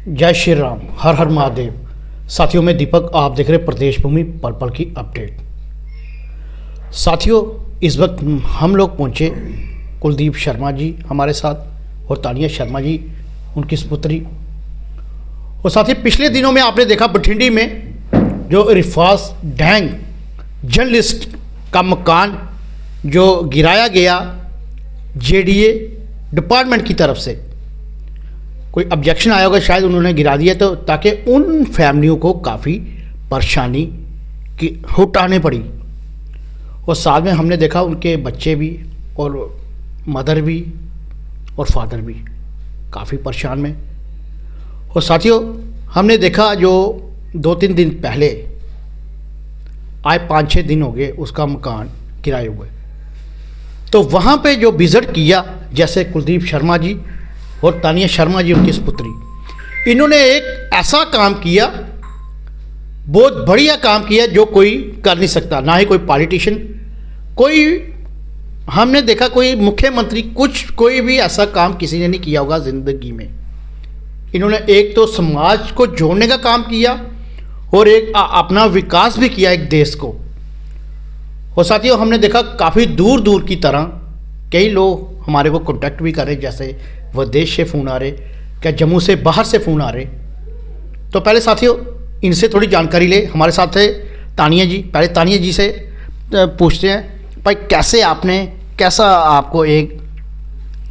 जय श्री राम, हर हर महादेव। साथियों, मैं दीपक, आप देख रहे प्रदेश भूमि पल पल की अपडेट। साथियों, इस वक्त हम लोग पहुंचे कुलदीप शर्मा जी हमारे साथ और तानिया शर्मा जी उनकी सुपुत्री। और साथियों, पिछले दिनों में आपने देखा बठिंडी में जो रिफास डैंग जर्नलिस्ट का मकान जो गिराया गया जेडीए डिपार्टमेंट की तरफ से, कोई ऑब्जेक्शन आया होगा, शायद उन्होंने गिरा दिया तो ताकि उन फैमिलियों को काफ़ी परेशानी की उठानी पड़ी। और साथ में हमने देखा उनके बच्चे भी और मदर भी और फादर भी काफ़ी परेशान में। और साथियों, हमने देखा जो 2-3 दिन पहले, आज 5-6 दिन हो गए उसका मकान गिराए हुए, तो वहाँ पे जो विजिट किया, जैसे कुलदीप शर्मा जी और तानिया शर्मा जी उनकी सुपुत्री, इन्होंने एक ऐसा काम किया, बहुत बढ़िया काम किया जो कोई कर नहीं सकता, ना ही कोई पॉलिटिशियन, कोई हमने देखा कोई मुख्यमंत्री, कोई भी ऐसा काम किसी ने नहीं किया होगा ज़िंदगी में। इन्होंने एक तो समाज को जोड़ने का काम किया और एक अपना विकास भी किया एक देश को। और साथियों, हमने देखा काफ़ी दूर दूर की तरह कई लोग हमारे को कांटेक्ट भी कर रहे, जैसे विदेश से फ़ोन आ रहे, क्या जम्मू से बाहर से फ़ोन आ रहे। तो पहले साथियों इनसे थोड़ी जानकारी ले। हमारे साथ है तानिया जी। पहले तानिया जी से पूछते हैं, भाई कैसा आपको एक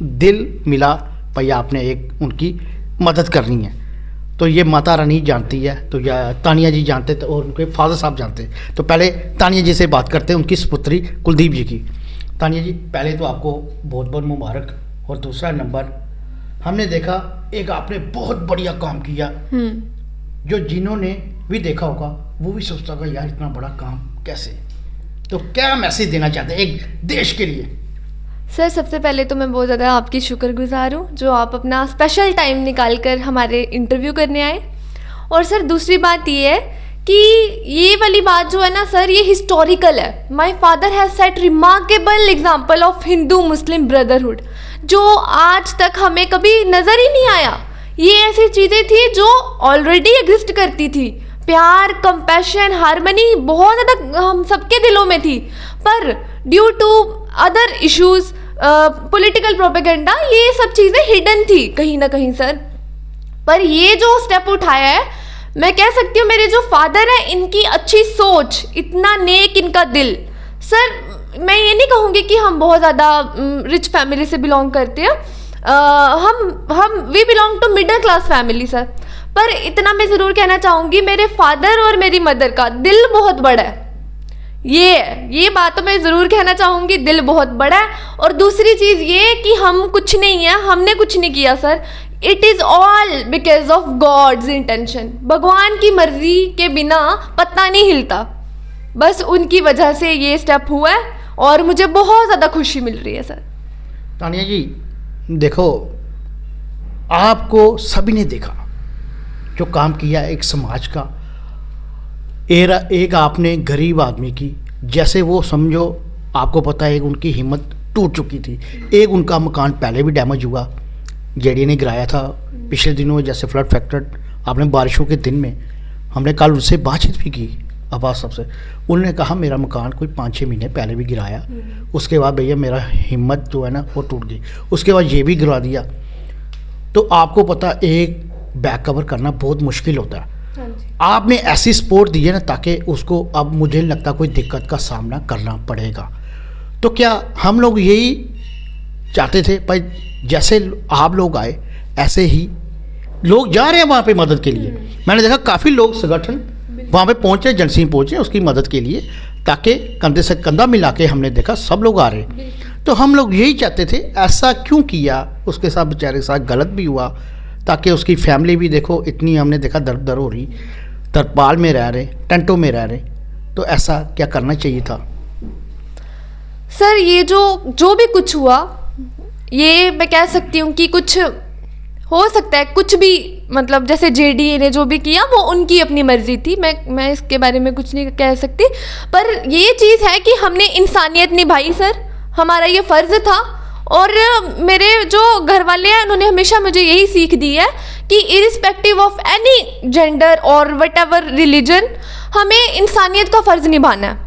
दिल मिला, भाई आपने एक उनकी मदद करनी है। तो ये माता रानी जानती है, तो या तानिया जी जानते तो और उनके फादर साहब जानते। तो पहले तानिया जी से बात करते हैं, उनकी सुपुत्री कुलदीप जी की। तानिया जी, पहले तो आपको बहुत बहुत मुबारक। और दूसरा नंबर, हमने देखा एक आपने बहुत बढ़िया काम किया, जो जिन्होंने भी देखा होगा वो भी सोचता होगा यार इतना बड़ा काम कैसे। तो क्या मैसेज देना चाहते हैं एक देश के लिए? सर, सबसे पहले तो मैं बहुत ज़्यादा आपकी शुक्रगुजार हूँ जो आप अपना स्पेशल टाइम निकाल कर हमारे इंटरव्यू करने आए। और सर, दूसरी बात ये है कि ये वाली बात जो है ना सर, ये हिस्टोरिकल है। My father has set remarkable example of Hindu Muslim brotherhood, जो आज तक हमें कभी नज़र ही नहीं आया। ये ऐसी चीज़ें थी जो ऑलरेडी एग्जिस्ट करती थी। प्यार, कंपैशन, हार्मनी बहुत ज़्यादा हम सबके दिलों में थी, पर due to other issues, political propaganda, ये सब चीज़ें हिडन थी कहीं ना कहीं सर। पर ये जो स्टेप उठाया है, मैं कह सकती हूँ मेरे जो फादर हैं इनकी अच्छी सोच, इतना नेक इनका दिल। सर, मैं ये नहीं कहूँगी कि हम बहुत ज़्यादा रिच फैमिली से बिलोंग करते हैं, हम we belong to middle class family sir. पर इतना मैं ज़रूर कहना चाहूँगी, मेरे फादर और मेरी मदर का दिल बहुत बड़ा है। ये बात तो मैं ज़रूर कहना चाहूँगी, दिल बहुत बड़ा है। और दूसरी चीज़ ये कि हम कुछ नहीं है, हमने कुछ नहीं किया sir. It is all because of God's intention. भगवान की मर्जी के बिना पत्ता नहीं हिलता, बस उनकी वजह से ये स्टेप हुआ है और मुझे बहुत ज़्यादा खुशी मिल रही है सर। तानिया जी, देखो आपको सभी ने देखा जो काम किया एक समाज का, एक आपने गरीब आदमी की, जैसे वो समझो आपको पता है उनकी हिम्मत टूट चुकी थी। एक उनका मकान पहले भी डैमेज हुआ, जेडीए ने गिराया था पिछले दिनों, जैसे फ्लड फैक्टर। आपने बारिशों के दिन में, हमने कल उनसे बातचीत भी की आवाज़ सबसे, उन्होंने कहा मेरा मकान कोई 5-6 महीने पहले भी गिराया, उसके बाद भैया मेरा हिम्मत जो है ना वो टूट गई, उसके बाद ये भी गिरा दिया। तो आपको पता एक बैक कवर करना बहुत मुश्किल होता है। आपने ऐसी सपोर्ट दी है ना, ताकि उसको अब मुझे नहीं लगता कोई दिक्कत का सामना करना पड़ेगा। तो क्या हम लोग यही चाहते थे भाई, जैसे आप लोग आए ऐसे ही लोग जा रहे हैं वहाँ पे मदद के लिए। मैंने देखा काफ़ी लोग संगठन वहाँ पे पहुँचे, जनसिंह पहुँचे उसकी मदद के लिए, ताकि कंधे से कंधा मिला के हमने देखा सब लोग आ रहे। तो हम लोग यही चाहते थे, ऐसा क्यों किया, उसके साथ बेचारे के साथ गलत भी हुआ, ताकि उसकी फैमिली भी देखो इतनी, हमने देखा दर दर हो रही, तरपाल में रह रहे, टेंटों में रह रहे। तो ऐसा क्या करना चाहिए था सर? ये जो भी कुछ हुआ, ये मैं कह सकती हूँ कि कुछ हो सकता है, कुछ भी, मतलब जैसे जेडीए ने जो भी किया वो उनकी अपनी मर्जी थी, मैं इसके बारे में कुछ नहीं कह सकती। पर ये चीज़ है कि हमने इंसानियत निभाई सर, हमारा ये फ़र्ज़ था और मेरे जो घर वाले हैं उन्होंने हमेशा मुझे यही सीख दी है कि इरिस्पेक्टिव ऑफ एनी जेंडर और वट एवर रिलीजन, हमें इंसानियत का फ़र्ज़ निभाना है,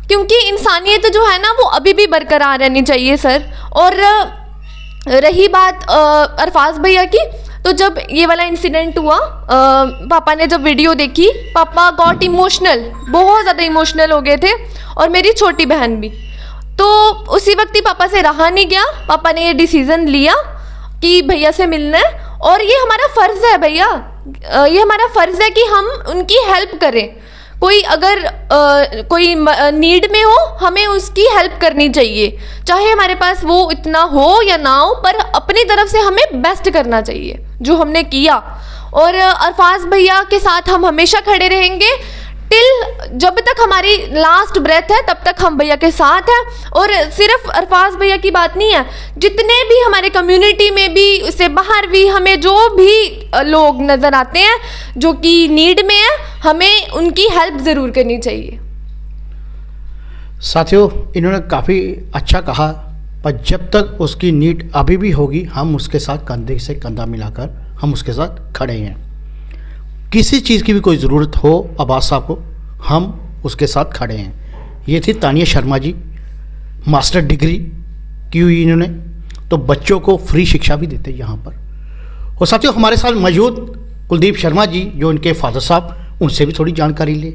क्योंकि इंसानियत जो है ना वो अभी भी बरकरार रहनी चाहिए सर। और रही बात अरफाज भैया की, तो जब ये वाला इंसिडेंट हुआ, पापा ने जब वीडियो देखी, पापा गॉट इमोशनल, बहुत ज़्यादा इमोशनल हो गए थे, और मेरी छोटी बहन भी। तो उसी वक्त ही पापा से रहा नहीं गया, पापा ने ये डिसीज़न लिया कि भैया से मिलना है, और ये हमारा फ़र्ज़ है भैया, ये हमारा फ़र्ज़ है कि हम उनकी हेल्प करें। कोई अगर कोई नीड में हो, हमें उसकी हेल्प करनी चाहिए, चाहे हमारे पास वो इतना हो या ना हो, पर अपनी तरफ से हमें बेस्ट करना चाहिए, जो हमने किया। और अरफाज भैया के साथ हम हमेशा खड़े रहेंगे, टिल जब तक हमारी लास्ट ब्रेथ है तब तक हम भैया के साथ हैं। और सिर्फ अरफाज भैया की बात नहीं है, जितने भी हमारे कम्युनिटी में भी, उससे बाहर भी हमें जो भी लोग नज़र आते हैं जो कि नीड में है, हमें उनकी हेल्प ज़रूर करनी चाहिए। साथियों, इन्होंने काफ़ी अच्छा कहा, पर जब तक उसकी नीड अभी भी होगी, हम उसके साथ कंधे से कंधा मिलाकर हम उसके साथ खड़े हैं। किसी चीज़ की भी कोई ज़रूरत हो अब्बास साहब को, हम उसके साथ खड़े हैं। ये थी तानिया शर्मा जी, मास्टर डिग्री की हुई इन्होंने, तो बच्चों को फ्री शिक्षा भी देते हैं यहाँ पर। और साथियों, हमारे साथ मौजूद कुलदीप शर्मा जी, जो इनके फादर साहब, उनसे भी थोड़ी जानकारी ले,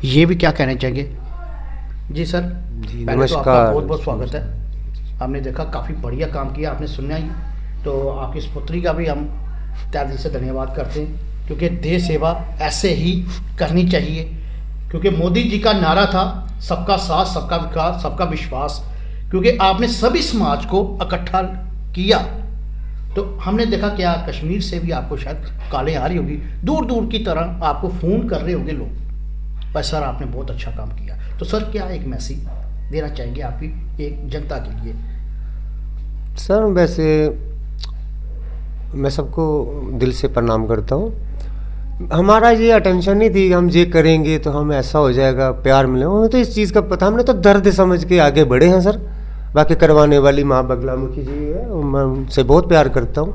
ये भी क्या कहना चाहेंगे। जी सर जी, पहले तो आपका नमस्कार। बहुत बहुत स्वागत है। हमने देखा काफ़ी बढ़िया काम किया आपने, सुनना ही, तो आपकी इस पुत्री का भी हम तहे दिल से धन्यवाद करते हैं, क्योंकि देश सेवा ऐसे ही करनी चाहिए। क्योंकि मोदी जी का नारा था सबका साथ, सबका विकास, सबका विश्वास, क्योंकि आपने सभी समाज को इकट्ठा किया। तो हमने देखा क्या कश्मीर से भी आपको शायद कॉलें आ रही होगी, दूर दूर की तरह आपको फ़ोन कर रहे होंगे लोग, पर सर आपने बहुत अच्छा काम किया। तो सर क्या एक मैसेज देना चाहेंगे आपकी एक जनता के लिए। सर वैसे मैं सबको दिल से प्रणाम करता हूँ। हमारा ये अटेंशन नहीं थी हम ये करेंगे तो हम ऐसा हो जाएगा, प्यार मिले, हमें तो इस चीज़ का पता, हमने तो दर्द समझ के आगे बढ़े हैं सर। बाकी करवाने वाली माँ बगलामुखी जी है, मैं उनसे बहुत प्यार करता हूँ।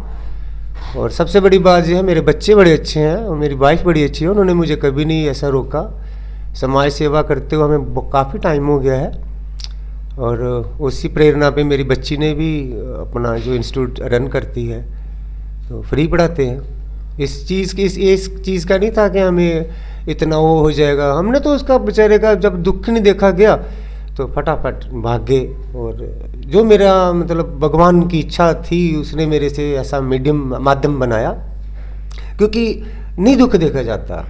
और सबसे बड़ी बात यह है, मेरे बच्चे बड़े अच्छे हैं और मेरी वाइफ बड़ी अच्छी है, उन्होंने मुझे कभी नहीं ऐसा रोका। समाज सेवा करते हुए हमें काफ़ी टाइम हो गया है, और उसी प्रेरणा पे मेरी बच्ची ने भी अपना जो इंस्टीट्यूट रन करती है, तो फ्री पढ़ाते हैं। इस चीज़ की इस चीज़ का नहीं था कि हमें इतना वो हो जाएगा, हमने तो उसका बेचारे का जब दुख नहीं देखा गया तो फटाफट भाग गए। और जो मेरा मतलब भगवान की इच्छा थी, उसने मेरे से ऐसा माध्यम बनाया, क्योंकि नहीं दुख देखा जाता।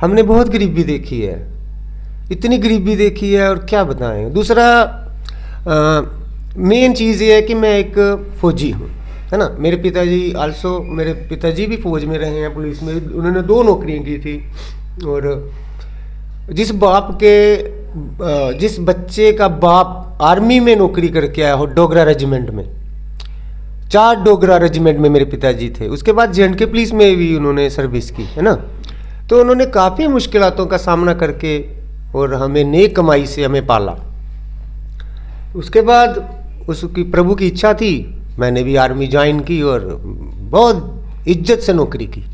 हमने बहुत गरीबी देखी है, इतनी गरीबी देखी है, और क्या बताएं। दूसरा मेन चीज़ ये है कि मैं एक फ़ौजी हूँ, है ना। मेरे पिताजी भी फौज में रहे हैं, पुलिस में, उन्होंने 2 नौकरियां की थी। और जिस बच्चे का बाप आर्मी में नौकरी करके आया हो, डोगरा रेजिमेंट में, 4 डोगरा रेजिमेंट में मेरे पिताजी थे, उसके बाद J&K पुलिस में भी उन्होंने सर्विस की, है ना। तो उन्होंने काफ़ी मुश्किलातों का सामना करके और हमें नेक कमाई से हमें पाला। उसके बाद उसकी प्रभु की इच्छा थी, मैंने भी आर्मी ज्वाइन की और बहुत इज्जत से नौकरी की।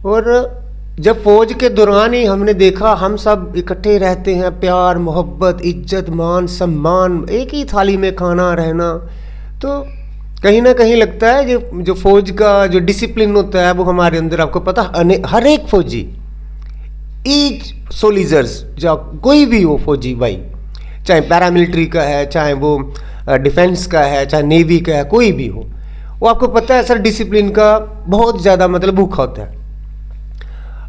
और जब फौज के दौरान ही हमने देखा हम सब इकट्ठे रहते हैं, प्यार मोहब्बत इज्जत मान सम्मान, एक ही थाली में खाना रहना, तो कहीं ना कहीं लगता है जो फौज का जो डिसिप्लिन होता है वो हमारे अंदर, आपको पता, हर एक फौजी, ईच सोल्जर्स, जो कोई भी हो फौजी भाई, चाहे पैरामिलिट्री का है, चाहे वो डिफेंस का है, चाहे नेवी का है, कोई भी हो, वो आपको पता है सर डिसिप्लिन का बहुत ज़्यादा मतलब भूखा होता है।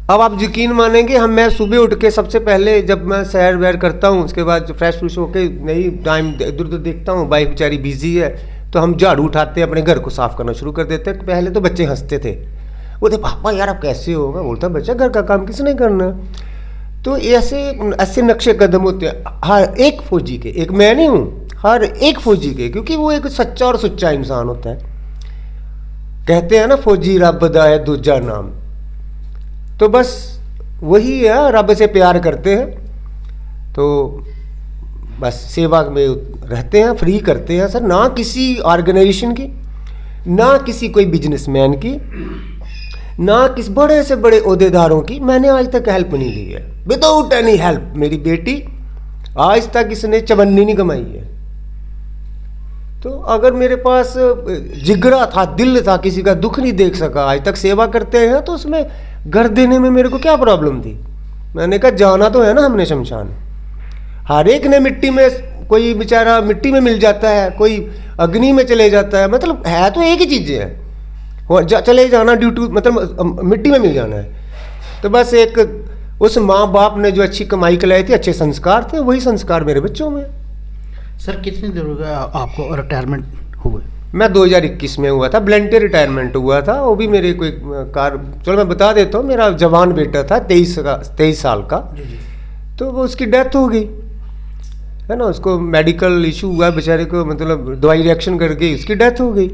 अब आप यकीन मानेंगे, मैं सुबह उठ के सबसे पहले जब मैं सैर वैर करता हूँ, उसके बाद फ्रेश फ्रूश होके नहीं टाइम इधर उधर देखता हूँ, बाइक बेचारी बिजी है, तो हम झाड़ू उठाते हैं, अपने घर को साफ़ करना शुरू कर देते हैं। पहले तो बच्चे हंसते थे, बोलते पापा यार आप कैसे होगा, बोलता बच्चा घर का काम किसने करना। तो ऐसे नक्शे कदम होते हैं हर एक फौजी के, एक मैं नहीं हूँ, हर एक फौजी के, क्योंकि वो एक सच्चा और सच्चा इंसान होता है। कहते हैं ना फौजी रब दा है दूजा नाम, तो बस वही है, रब से प्यार करते हैं। तो बस सेवा में रहते हैं, फ्री करते हैं सर, ना किसी ऑर्गेनाइजेशन की, ना किसी कोई बिजनेसमैन की, ना किस बड़े से बड़े ओहदेदारों की मैंने आज तक हेल्प नहीं ली है। विदाउट एनी हेल्प मेरी बेटी आज तक इसने चवन्नी नहीं कमाई है। तो अगर मेरे पास जिगरा था, दिल था, किसी का दुख नहीं देख सका, आज तक सेवा करते हैं, तो उसमें घर देने में मेरे को क्या प्रॉब्लम थी। मैंने कहा जाना तो है ना हमने शमशान। हर एक ने मिट्टी में, कोई बेचारा मिट्टी में मिल जाता है, कोई अग्नि में चले जाता है, मतलब है तो एक ही चीज़ें हैं, चले जाना ड्यू टू, मतलब मिट्टी में मिल जाना है। तो बस एक उस माँ बाप ने जो अच्छी कमाई कलाई थी, अच्छे संस्कार थे, वही संस्कार मेरे बच्चों में। सर कितनी देर हो गया आपको रिटायरमेंट हुए? मैं 2021 में हुआ था, ब्लेंटे रिटायरमेंट हुआ था। वो भी मेरे कोई कार, चलो मैं बता देता हूँ, मेरा जवान बेटा था 23 साल का, तो वो उसकी डेथ हो गई है ना। उसको मेडिकल इशू हुआ बेचारे को, मतलब दवाई रिएक्शन करके उसकी डेथ हो गई।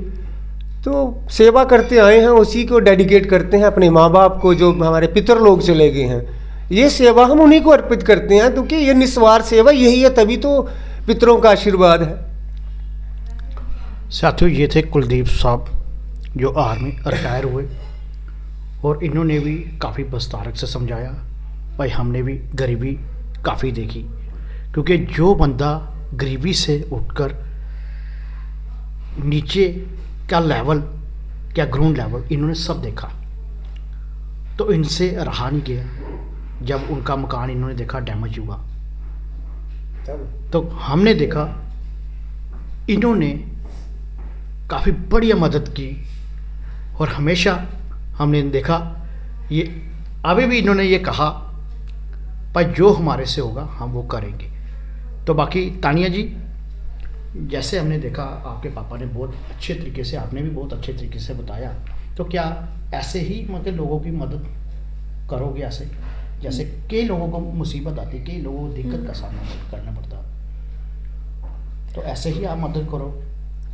तो सेवा करते आए हैं, उसी को डेडिकेट करते हैं अपने माँ बाप को, जो हमारे पितर लोग चले गए हैं। ये सेवा हम उन्हीं को अर्पित करते हैं, क्योंकि ये निस्वार्थ सेवा यही है, तभी तो पितरों का आशीर्वाद है। साथियों, ये थे कुलदीप साहब जो आर्मी रिटायर हुए, और इन्होंने भी काफ़ी विस्तारक से समझाया। भाई हमने भी गरीबी काफ़ी देखी, क्योंकि जो बंदा गरीबी से उठकर नीचे क्या लेवल, क्या ग्राउंड लेवल, इन्होंने सब देखा, तो इनसे रहा नहीं गया। जब उनका मकान इन्होंने देखा डैमेज हुआ, तो हमने देखा इन्होंने काफ़ी बढ़िया मदद की, और हमेशा हमने देखा ये अभी भी इन्होंने ये कहा पर जो हमारे से होगा हम वो करेंगे। तो बाकी तानिया जी, जैसे हमने देखा आपके पापा ने बहुत अच्छे तरीके से, आपने भी बहुत अच्छे तरीके से बताया, तो क्या ऐसे ही मतलब लोगों की मदद करोगे? ऐसे जैसे कई लोगों को मुसीबत आती है, कई लोगों को दिक्कत का सामना करना पड़ता, तो ऐसे ही आप मदद करो।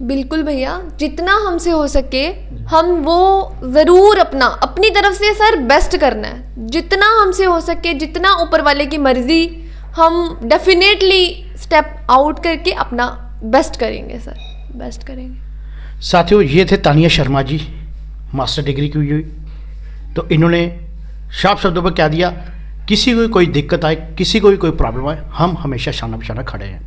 बिल्कुल भैया, जितना हमसे हो सके हम वो ज़रूर अपनी तरफ से सर बेस्ट करना है। जितना हमसे हो सके, जितना ऊपर वाले की मर्ज़ी, हम डेफिनेटली स्टेप आउट करके अपना बेस्ट करेंगे सर, बेस्ट करेंगे। साथियों, ये थे तानिया शर्मा जी, मास्टर डिग्री की हुई। तो इन्होंने साफ शब्दों पर कह दिया, किसी को कोई दिक्कत आए, किसी को भी कोई प्रॉब्लम आए, हम हमेशा शाना बशाना खड़े हैं।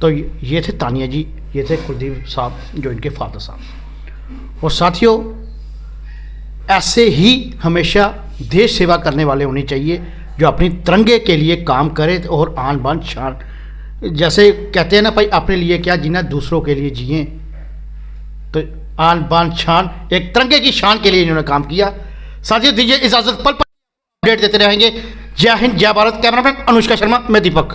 तो ये थे तानिया जी, ये थे कुलदीप साहब जो इनके फादर साहब। और साथियों, ऐसे ही हमेशा देश सेवा करने वाले होने चाहिए, जो अपनी तिरंगे के लिए काम करे और आन बान शान, जैसे कहते हैं ना भाई, अपने लिए क्या जीना, दूसरों के लिए जिए। तो आन बान शान, एक तिरंगे की शान के लिए इन्होंने काम किया। साथियों, दीजिए इजाज़त, पल पल अपडेट देते रहेंगे। जय हिंद, जय भारत। कैमरामैन अनुष्का शर्मा, मैं दीपक।